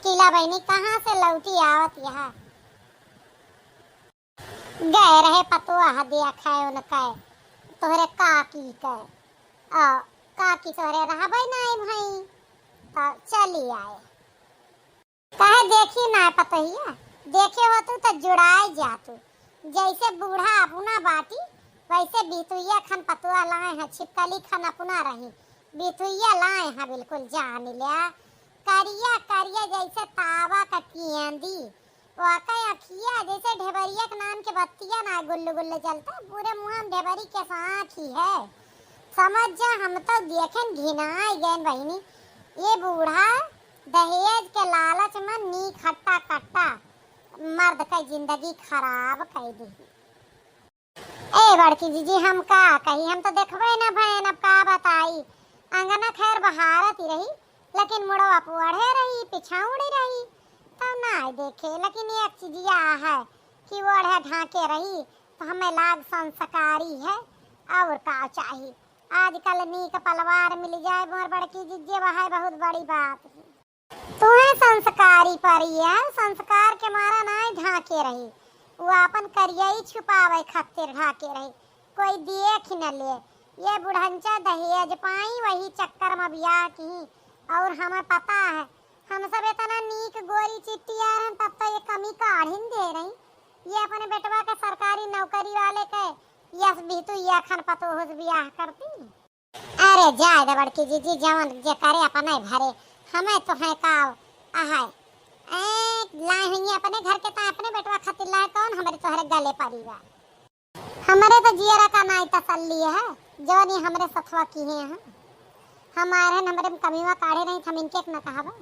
चटकीला बहनी कहाँ से लौटी आवत यहाँ गए रहे पतुआ हदिया खाए उनके तोहरे काकी के काकी तोहरे रहबे नहीं भाई तो चली आए कहे देखी ना पतहिया देखे हो तू तो जुड़ाए जा तू जैसे बूढ़ा अपना बाटी वैसे बीतुइया खन पतुआ लाए हैं छिपकली खन अपना रही बीतुइया लाए हैं बिल्कुल जान लिया करिया करिया जैसे तावा का केंदी वाकई अखिया जैसे ढेबरिया के नाम के बत्तियां ना गुल्लू गुल्लू जलता पूरे मुंह में ढेबरी के साथ ही है समझ जा हम तो देखें घिनाई गए बहनी ये बूढ़ा दहेज के लालच में नी खट्टा कट्टा मर्द का जिंदगी खराब कर दी ए बड़की जीजी हम का कही हम तो देखबे ना भैन अब का बताई अंगना खैर बहारत ही रही लेकिन मुड़वा पुअढ़े रही पिछाउड़ी रही तब ना देखे लेकिन एक चीजिया है कि वो ओढ़े ढाके रही तो हमें लाग संस्कारी है और का चाहिए आजकल नीक पलवार मिल जाए मोर बड़की जीजे वह है बहुत बड़ी बात है तुम्हें संस्कारी परी है संस्कार के मारा ना ढाके रही वो अपन करिया ही छुपावे खातिर ढाके रही कोई देख न ले ये बुढ़ंचा दहेज पाई वही चक्कर में बियाह की और हमें पता है हम सब इतना नीक गोरी चिट्टी आ रहे तब तो ये कमी काढ़िन दे रही ये अपने बेटवा के सरकारी नौकरी वाले के यस भी तो ये खन पतो हो बियाह करती अरे जाए दे बड़की जीजी जवन जे करे अपने भरे हमें तो है काव आहाय ए लाए हुई अपने घर के ता अपने बेटवा खातिर लाए कौन हमारे तोहरे गले परिवार हमारे तो जियरा का नाई तसल्ली है जवन ये हमरे सथवा की है हमारे नंबर में कमीवा काढ़े नहीं हम इनके न कहावा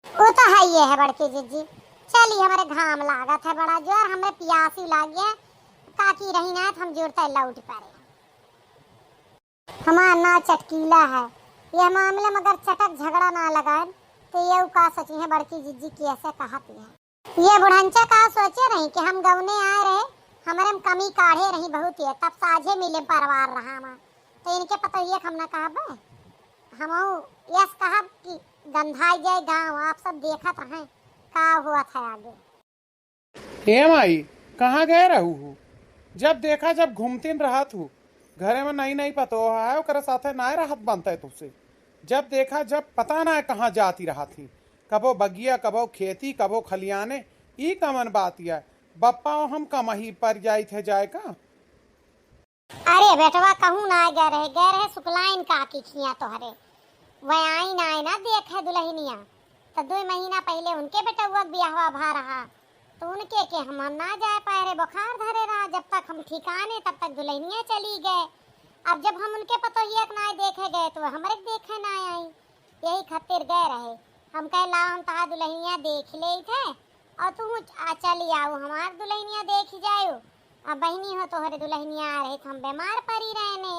वो तो है ये है बड़की जीजी चलिए हमारे घाम लागत है बड़ा जोर हमें प्यासी लाग गया काकी रही ना तो हम जुड़ते लौट पड़े हमारा ना चटकीला है यह मामले मगर चटक झगड़ा ना लगाए तो ये का सोची है बड़की जीजी कैसे कहती है ये बुढ़ंचा का सोचे रही कि हम गवने आए रहे हमारे में कमी काढ़े रही बहुत है तब साझे मिले परिवार रहा हमारा तो इनके पता ये हम ना कहा हम यस कहा कि गंधाई जाए गांव आप सब देखत रहे का हुआ था आगे हे माई कहाँ गए रहू जब देखा जब घूमतीन रहा तू घरे में नहीं नहीं पतो है ओकरे साथे ना रहत बनता है तुझसे जब देखा जब पता ना कहाँ जाती रहा थी कबो बगिया कबो खेती कबो खलियाने ई कमन बात या बप्पा हम कमही पर जाई थे जाए का अरे बेटवा कहूँ ना गए रहे सुकलाइन काकी खिया तोहरे वह आई ना देखे दुल्हनिया तो 2 महीना पहले उनके बेटा हुआ ब्याह भा रहा तो उनके के हम ना जा पाए रहे बुखार धरे रहा जब तक हम ठिकाने तब तक दुल्हनिया चली गए अब जब हम उनके पतोहिया ना देखे गए तो हमारे देखे ना आई यही खातिर गए रहे हम कह ला हम तहा दुल्हनिया देख ले थे और तू चली आओ हमार दुल्हनिया देख जाओ अब बहनी हो तोहरे दुल्हनिया आ रही हम बीमार पड़ी रहने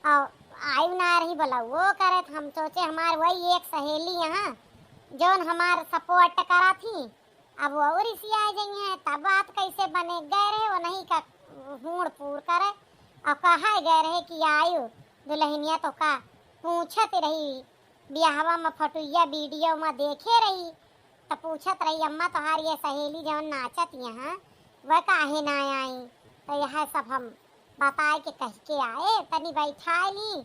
और आयु ना रही बोला वो करे हम सोचे हमार वही एक सहेली यहाँ जोन हमार सपोर्ट करा थी अब वो और इसी आ गई है तब बात कैसे बने गए रहे वो नहीं का हूड़ पूर करे और कहा गए रहे कि आयु दुल्हनिया तो का पूछत रही ब्याहवा में फटुइया वीडियो में देखे रही तो पूछत रही अम्मा तुम्हारी ये सहेली जो नाचत यहाँ वह काहे ना आई तो यह सब हम बताए के कह के आए तनी बैठा ली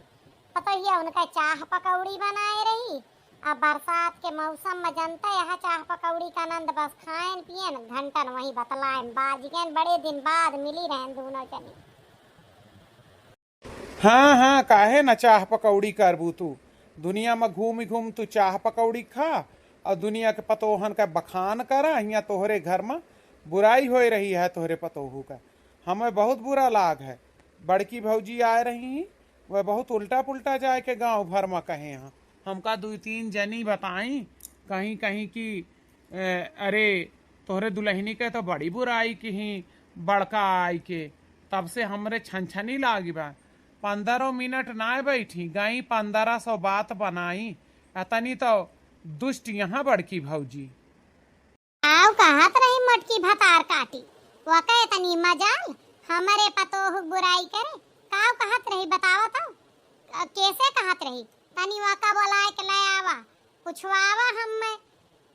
पता ही उनका चाह पकौड़ी बनाए रही अब बरसात के मौसम में जनता यहाँ चाह पकौड़ी का आनंद बस खाएं पियन घंटन वही बतलाएं बाजिगन बड़े दिन बाद मिली रहें दोनों जनी हाँ काहे न चाह पकौड़ी करबू तू दुनिया में घूम घूम तू चाह पकौड़ी खा और दुनिया के पतोहन का बखान करा यहाँ तोहरे घर में बुराई हो रही है तोहरे पतोहू का हमें बहुत बुरा लाग है बड़की भौजी आ रही वह बहुत उल्टा पुल्टा जाए के गांव भर में कहे यहाँ हमका 2-3 जनी बताई कहीं कहीं की अरे तोहरे दुल्हनी के तो बड़ी बुराई की ही बड़का आई के तब से हमरे छनछनी लागी बा 15 मिनट ना बैठी गई 1500 बात बनाई अतनी तो दुष्ट यहाँ बड़की भौजी आओ कहत रही मटकी भतार काटी वो कहे तनी मजाल हमारे पतोह बुराई करे काव कहत रही बतावा तो कैसे कहत रही तनी वाका बोलाए के ले आवा पुछवावा हमें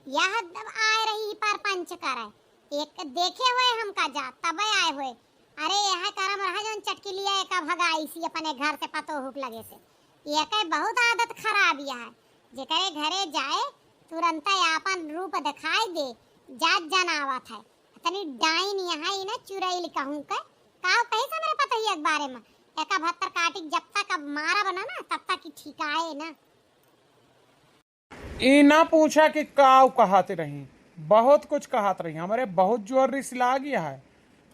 यह आए रही पर पंच करे, एक देखे हुए हमका जा तब आए हुए। अरे यह करम रहा जो चटकी लिया एक भगाई सी अपने घर से पतो हुक लगे से। यह के बहुत आदत खराब यह है, जेकरे घरे जाए तुरंत अपन रूप दिखाई दे जात जनावत है। तनी डाइन यहाँ ही ना चुरैल कहूँ के काव कहीं से मेरे पता ही एक बारे में एका भत्तर काटी जब तक अब मारा बना ना तब तक ही ठीक आए ना। ई ना पूछा कि काव कहते रही, बहुत कुछ कहत रही, हमारे बहुत जोर सिला गया है।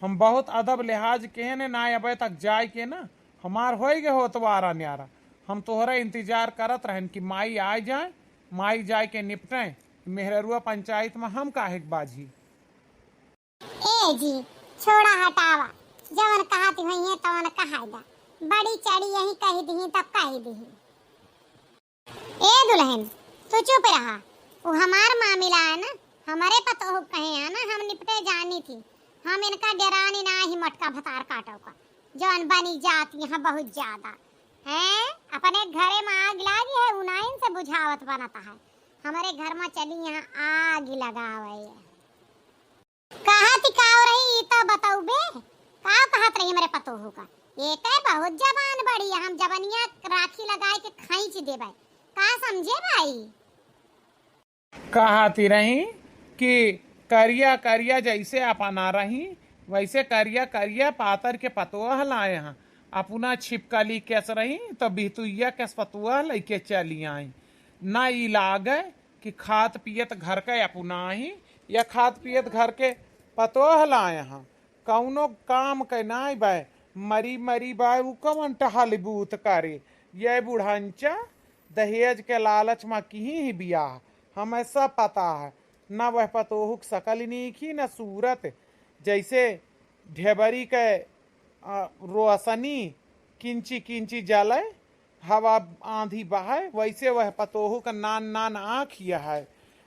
हम बहुत अदब लिहाज के ने ना अबे तक जाए के ना हमार हो गए हो तो आरा न्यारा। हम तोहरा इंतजार करत रहन कि माई आ जाए, माई जाए के निपटे। मेहरुआ पंचायत में हम काहे के बाजी। ए जी छोड़ा हटावा, जवन कहती हुई है तवन कहाएगा, बड़ी चढ़ी यही कही दी तब कही दी। ए दुल्हन तू चुप रहा, वो हमार मामला है ना, हमारे पतो कहे है ना, हम निपटे जानी थी। हम इनका डरानी ना ही मटका भतार काटो का जौन बनी जाती यहाँ बहुत ज्यादा है। अपने घरे में आग लागी है उनाइन से बुझावत बनता है, हमारे घर में चली यहाँ आग लगावे। कहा तिकाव रही तो बताऊ बे, का कहत रही मेरे पतो होगा। एक है बहुत जबान बड़ी, हम जबनिया राखी लगाए के खींच देबे, का समझे भाई। कहती रही कि करिया करिया जैसे अपना रही वैसे करिया करिया पातर के पतुआ लाए हैं। अपना छिपकली कैस रही तो बिहतुइया कैस पतुआ लेके चली आई। ना ई लागे कि खात पियत घर के अपना ही या खात पियत घर के पतुआ लाए हैं। कौनो काम के ना बे मरी मरी बाय उ कवन टहल बूत करे। ये बुढ़ांचा दहेज के लालच में कहीं ही बियाह हमें सब पता है। न वह पतोहुक सकल नीखी न सूरत, जैसे ढेबरी के रोशनी किंची किंची जले हवा आंधी बहाए वैसे वह पतोहुक नान नान आँख यह है।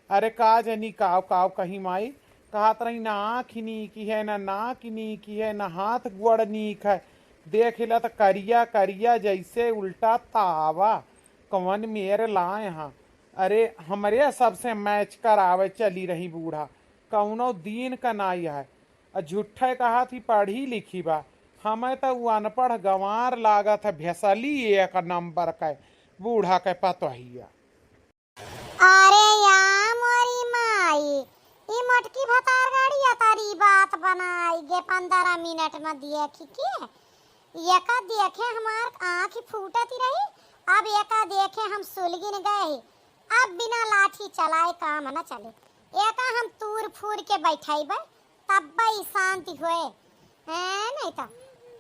अरे का जनी काव काव कहीं माई कहत रही, ना आँख नीकी है न नाक नीकी है न हाथ गोड़ नीक है। देख ला तो करिया करिया जैसे उल्टा तावा कवन मेरे लाए हाँ। अरे हमरे सबसे मैच करावे चली रही बूढ़ा, कौनो दीन का नाई है। झूठे कहा थी पढ़ी लिखी बा, हमें तो वो अनपढ़ गंवार लागत है। भेसली एक नंबर का बूढ़ा के पतोहिया। अरे या मोरी माई, ई मटकी भतार गाड़ी या तारी बात बनाई गे 15 मिनट में देखी के। एका देखे हमार आँख फूटती रही, अब एका देखे हम सुलगिन गए। अब बिना लाठी चलाए काम न चले, एका हम तूर फूर के बैठाइबे तब भाई शांति होए है। नहीं तो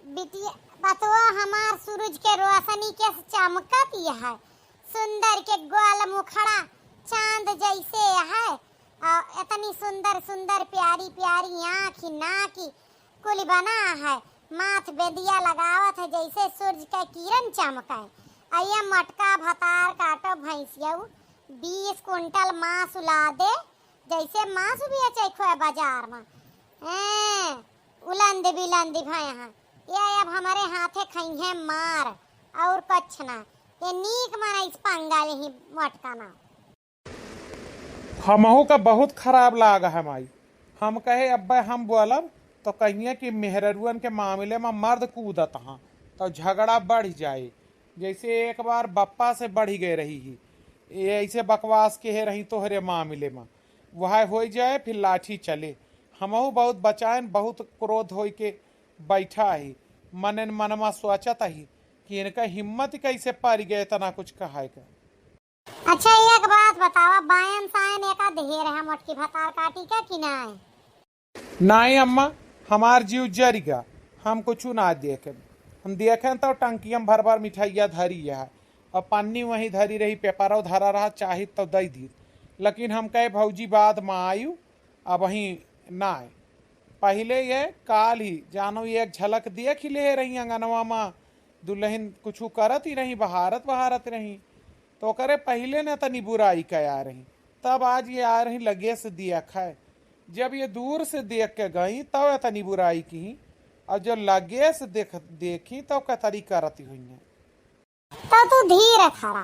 बिटिया बतवा हमार सूरज के रोशनी के चमकत है, सुंदर के गोल मुखड़ा चांद जैसे है। इतनी सुंदर सुंदर प्यारी प्यारी आँख नाकी कुल बना है, माथ बेदिया लगावत है जैसे सूरज के किरण चमके। आया मटका भतार काटो भैंसिया 20 कुंटल मांस उला दे, जैसे मांस भी चखो है बाजार में। उलंद बिलंद भाई यहाँ ये अब हमारे हाथे खाई है मार और कुछ ना। ये नीक मना इस पंगाल ही मटका ना। हमहू का बहुत खराब लागा है माई। हम कहे अब्बा हम बोलब तो कहिए कि मेहरुअन के मामले में मर्द कूदत हाँ तो झगड़ा बढ़ जाए। जैसे एक बार बप्पा से बढ़ गए रही ही, ऐसे बकवास के रही तोहरे मामले में वह हो जाए फिर लाठी चले। हमहू बहुत बचाएन, बहुत क्रोध हो के बैठा ही मन मनमा सोचत ही कि इनका हिम्मत कैसे पड़ गए तना कुछ कहा का। अच्छा एक बात बतावा, बायन सायन एका ढेर है मटकी भतार काटी का कि नहीं? नहीं अम्मा हमार जीव जरिगा, हम कुछ ना देखे। हम देखें तो टंकियम भर भर मिठाइया धरी है और पन्नी वहीं धरी रही, पेपरों धरा रहा चाहे तो दे दी। लेकिन हम कहे भौजी बाद में आयु अब वहीं ना आए। पहले ये काल ही जानो एक झलक देख ही ले रही अंगनवा में दुल्हन कुछ करत ही रही, बहारत रही तो करे पहले ने तनी बुराई कह आ रही, तब आज ये आ रही लगे से देख है। जब ये दूर से देख के गई तब तनी बुराई की, और जो लगे से देखी तो क्या तरी करती हुई है। तो तू धीरे खड़ा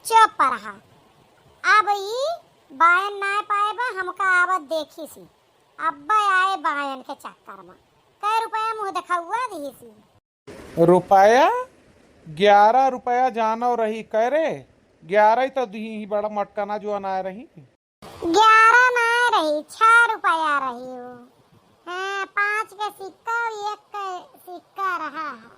चुप रहा। अब ई बायन ना पाएबा हमका आवत देखी सी अब्बा आए बायन के चक्कर में कै रुपया मुँह दिखावा दी सी। रुपया 11 रुपया जानो रही करे 11 ही तो दी ही बड़ा मटकना जो अनाए रही 11 ना रही 6 रुपया रही वो। हाँ 5 के सिक्का और 1 के सिक्का रहा है।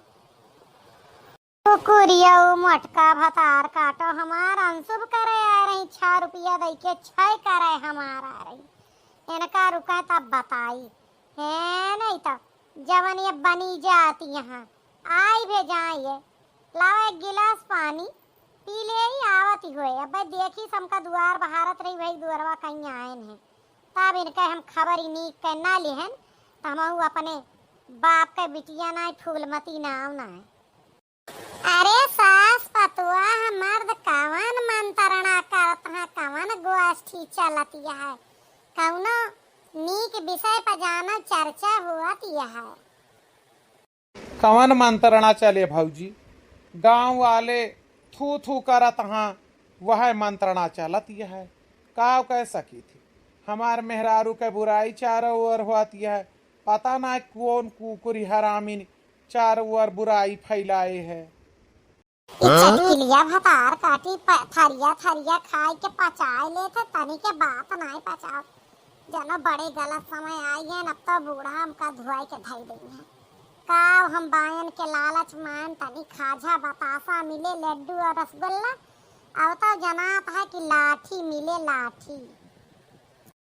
कुकुरिया मटका भतार काटो हमार अंशुभ करे आ रही 6 रुपया दई के 6 करे हमार आ रही इनका रुका तब बताई है नहीं तो जवन ये बनी जाती यहाँ आई भे जाइए लाओ 1 गिलास पानी पी ले ही आवत ही हुए। अब देखी समका दुआर बहारत रही भाई दुआरवा कहीं आयन है तब इनके हम खबर ही नहीं करना लिहन हम अपने बाप के बिटिया ना फूलमती नाव ना है। अरे सास पतुआ मर्द कवन मंत्रणा करत है कवन गोष्ठी चलती है कौनो नीक विषय पर जाना चर्चा हुआती है। कवन मंत्रणा चले भौजी गांव वाले थू थू करत हाँ वह मंत्रणा चलत है काव कह सकी थी हमार मेहरारू के बुराई चारों ओर होती है पता ना कौन कुकुरी हरामिन चारों ओर बुराई फैलाए है। चटकिलिया भतार काटी थरिया थरिया खाए के पचाए लेते तनी के बात नहीं पचाओ जना बड़े गलत समय आई है अब तो बूढ़ा हमका धुआई के धई देंगे है काव हम बायन के लालच मान तनी खाजा बतासा मिले लड्डू और रसगुल्ला अब तो जनात है कि लाठी मिले लाठी।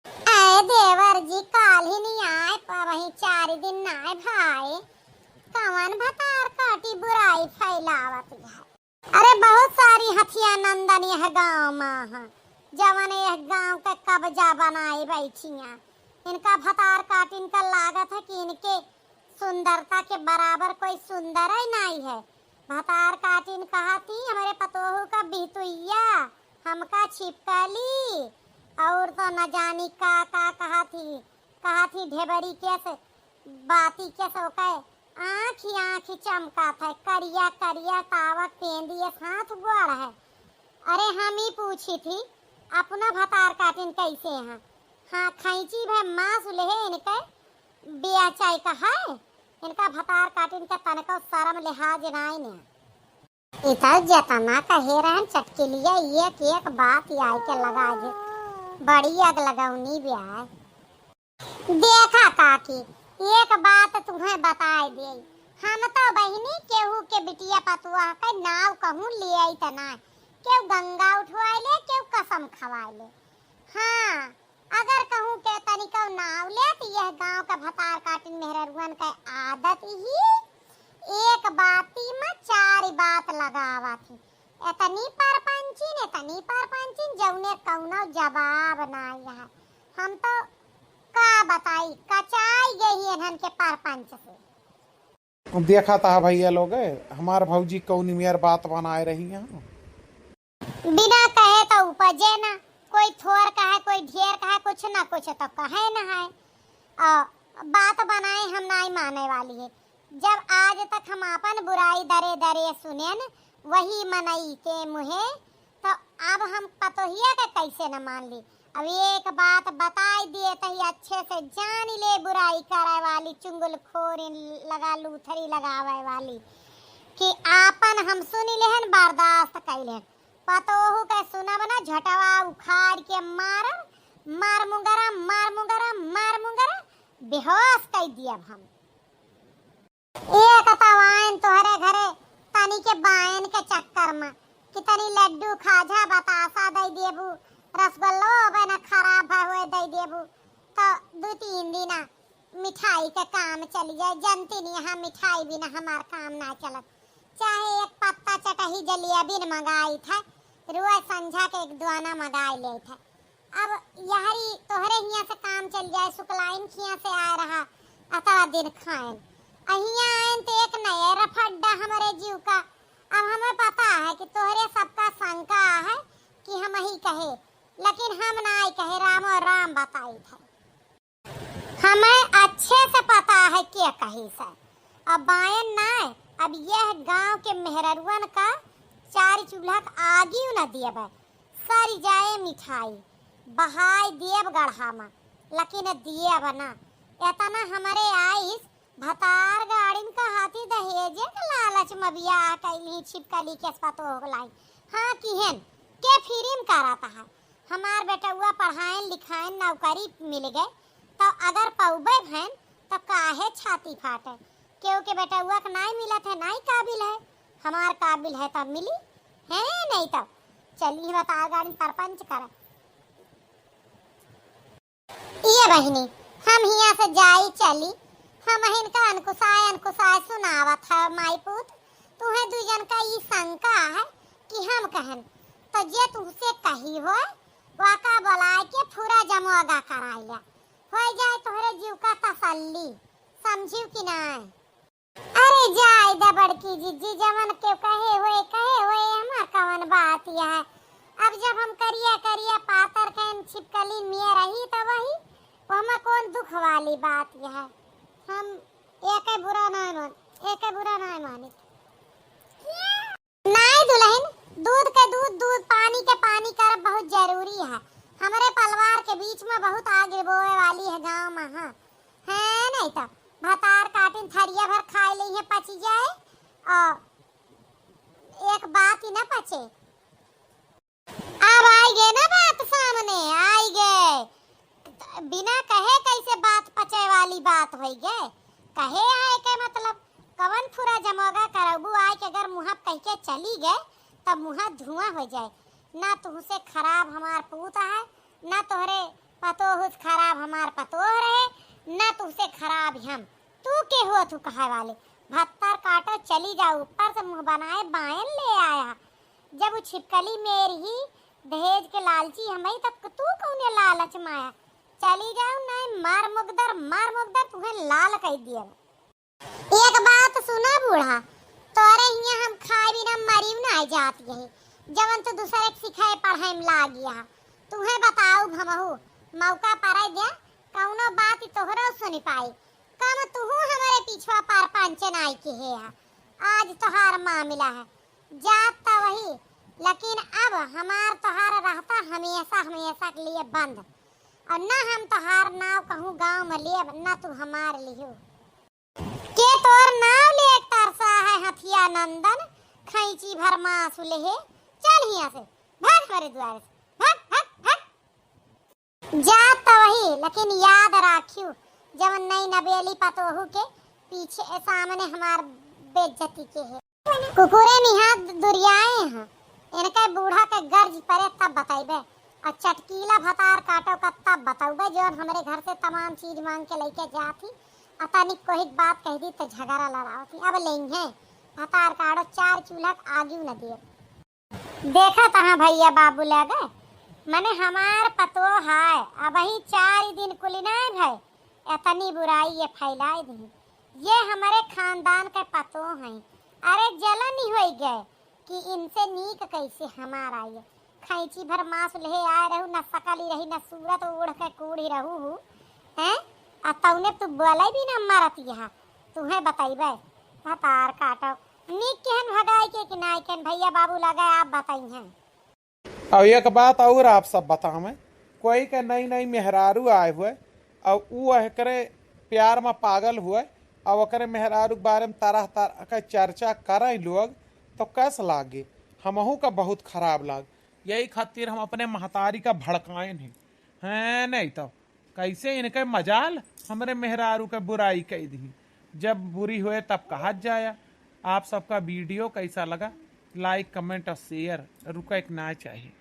अरे देवर जी काल ही नहीं आए पर वही 4 दिन ना आए भाई कवन भतार काटी बुराई फैलावत है। अरे बहुत सारी हथिया नंदन यह गाँव में जवन यह गाँव के कब्जा बनाए बैठिया इनका भतार काटिन का लागत है कि इनके सुंदरता के बराबर कोई सुंदर ही नहीं है। भतार काटिन कहा थी हमारे पतोहू का बिहतुइया हमका छिपकली और तो न जानी का कहा थी ढेबरी कैसे बाती कैसे होके आँखी चमका था करिया करिया तावक पेंदिए हाथ गोड़ है। अरे हम ही पूछी थी अपना भतार काटिन कैसे हैं हाँ खैची भे मांस लेहे इनके बिया चाय का है इनका भतार काटिन का तनको शर्म लिहाज नहीं ने इतना जतना कहे रहन चटकिलिया एक बात आई के लगा जे बड़ी अग लगौनी भी आए। देखा काकी एक बात तुम्हें बताए दे हम तो बहिनी केहू के बिटिया पतुआ के नाव कहूँ ले आई तना केहू गंगा उठवाए ले केहू कसम खवाए ले। हाँ अगर कहूँ के तनिका नाव ले तो यह गांव का भतार काटिन मेहरुअन का आदत ही एक बाती में 4 बात लगावा थी इतनी परपंचीन जौने कौनो जवाब नहीं है हम तो का बताई कचाई गई इन्हन के परपंच से। देखा था भैया लोग हमार भौजी कौन मेयर बात बनाए रही हैं बिना कहे तो उपजे ना कोई थोर कहे कोई ढेर कहे कुछ ना कुछ तो कहे ना है बात बनाए हम नहीं माने वाली है। जब आज तक हम अपन बुराई दरे सुने न वही मनई के मुहे तो अब हम पतोहिया के कैसे न मान ली। अब एक बात बताई दिए तो अच्छे से जान ले बुराई करे वाली चुंगलखोर लगा लूथरी लगावे वाली कि आपन हम सुनी लेहन बर्दाश्त कैलेन पतोहू के सुनब ना झटवा उखाड़ के मार मुंगरा बेहोश कर दिया हम। एक तवाइन तोहरे घरे तनी के बायन के चक्कर में कितनी लड्डू खाजा बतासा दे देबू रसगुल्लो बना खराब हुए दे देबू तो 2-3 दिन मिठाई के काम चली जाए जनती नहीं हम मिठाई बिना हमार काम ना चलत चाहे एक पत्ता चटही जलेबी मंगाई था रोज संझा के 1 दुआना मंगाई ले था। अब यही तोहरे हिया से काम चल जाए शुक्लाइन खिया से आ रहा अतवा दिन खाएन अहिया आयन तो एक नया रफड्डा हमारे जीव का। अब हमें पता है कि तोहरे सबका शंका है कि हम ही कहे लेकिन हम ना कहे राम और राम बताई था हमें अच्छे से पता है क्या कही से। अब बायन ना अब यह गांव के मेहरुअन का 4 चूल्हा आगी न दिया सर जाए मिठाई बहाई दिएब गढ़ा में, लेकिन दिए बना एतना हमारे आइस भतार गाड़ीन का हाथी दहेजे के लालच में बियाह कैली छिपकली के पतो होलाई। हाँ किहन के फिरिम कराता है हमार बेटुआ पढ़ाइन लिखाइन नौकरी मिल गए तो अगर पौबे भैन तो काहे छाती फाटे, क्योंकि बेटुआ का नहीं मिलत है, नहीं काबिल है, हमार काबिल है तब मिली है, नहीं तब चली बता गाड़ी परपंच करे। ये बहिनी हम हिया से जाई चली, हम इनका अनकुसाय सुनावत है माई पुत, तुम्हें दुजन का ये शंका है कि हम कहन तो जे तुझसे कही हो वाका बोलाए के पूरा जमोगा कराइया हो जाए तोहरे जीव का तसल्ली, समझियो कि नहीं। अरे जाए द बड़की जीजी जमन के कहे हुए हमार कवन बात यह है। अब जब हम करिया पातर के छिपकली में रही तो वही वहाँ कौन दुख वाली बात यह है। हम एक बुरा नहीं मानी नहीं दुल्हन, दूध के दूध पानी के पानी कर बहुत जरूरी है, हमारे परिवार के बीच में बहुत आगे बोए वाली है गांव में। हाँ है नहीं तो भतार काटिन थरिया भर खाए ली है पची जाए और एक बात ही ना पचे। अब आई गए ना बात सामने आई गए, बिना कहे कैसे बात पचे वाली बात हो गए, कहे आए के मतलब कवन फुरा जमोगा करबू आए के अगर मुँह कह के चली गए तब मुँह धुआं हो जाए। ना तुहसे खराब हमार पूत है, ना तोहरे पतोह खराब हमार पतोह रहे, ना तुझसे खराब हम तू के हो तू कहे वाले भत्तर काटो चली जाओ ऊपर से मुंह बनाए बायन ले आया। जब वो छिपकली मेरी ही दहेज के लालची हमें तब तू कौने लालच माया, चली जाओ नहीं मार मुगदर तुम्हें लाल कह दिया। एक बात सुना बूढ़ा, तोरे हिया हम खाए बिना मरीम ना जात यही जवन तो दूसरे के सिखाए पढ़ाई में ला गया। तुम्हें बताओ भमहू मौका पारे दिया कौनो बात तोहरो सुनी पाई, कम तुहू हमारे पीछवा पार पंचन आई के है। आज तोहार मामला है जात तो वही, लेकिन अब हमार तोहार रहता हमेशा के लिए बंद, और न हम तोहार नाव कहूँ गांव में लिए न तू हमार लियो के तोर नाव ले तरसा है हथिया नंदन खैची भर मासु ले। चल हिया से भाग मेरे द्वार से भाग जात तो वही, लेकिन याद राखियो जब नई नबेली पतोहू के पीछे सामने हमार बेइज्जती के है। कुकुरे निहात दुरियाए हैं, इनके बूढ़ा के गर्ज परे तब बताइबे, और चटकीला भतार काटो का तब बताऊबे जो हमारे घर से तमाम चीज मांग के लेके जाती, अतनिक कोई बात कह दी तो झगड़ा लड़ाती। अब लेंगे भतार काटो चार चूल्हा आगे न दिए। देखा तहाँ भैया बाबू लगे मने हमार पतो है, अब ही 4 दिन कुलिना है इतनी बुराई ये फैलाई दी, ये हमारे खानदान के पतो हैं। अरे जलन ही हो गए कि इनसे नीक कैसे हमारा ये खैची भर मांस ले आए रहू, न सकली रही न सूरत उड़ के कूड़ी रहू हैं, आ तौने तू बोले भी न मरत यहाँ तुम्हें बताइबे भतार काटो नीक केहन भगाई के कि नाई केहन भैया बाबू लगा आप बताई हैं। अब एक बात और आप सब बतावें, कोई के नई मेहरारू आए हुए और वो एकरे प्यार में पागल हुए और ओकरे मेहरारू के बारे में तरह का चर्चा करें लोग तो कैसे लागे, हमहू का बहुत खराब लाग। यही खातिर हम अपने महतारी का भड़काए नहीं हैं, नहीं तो कैसे इनके मजाल हमारे मेहरारू के बुराई कह दी, जब बुरी हुए तब कहा जाया। आप सबका वीडियो कैसा लगा लाइक कमेंट और शेयर रुका एक ना चाहिए।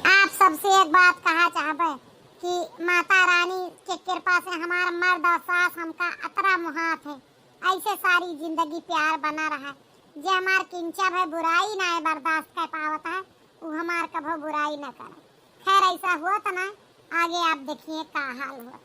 आप सबसे एक बात कहा चाहबे कि माता रानी के कृपा से हमारा मर्द और सास हमका अतरा मुहात है, ऐसे सारी जिंदगी प्यार बना रहा। जो हमार किंचा भाई बुराई ना बर्दाश्त कर पावता है वो हमार कभो बुराई न करे। खैर ऐसा हुआ तो ना आगे आप देखिए क्या हाल हुआ।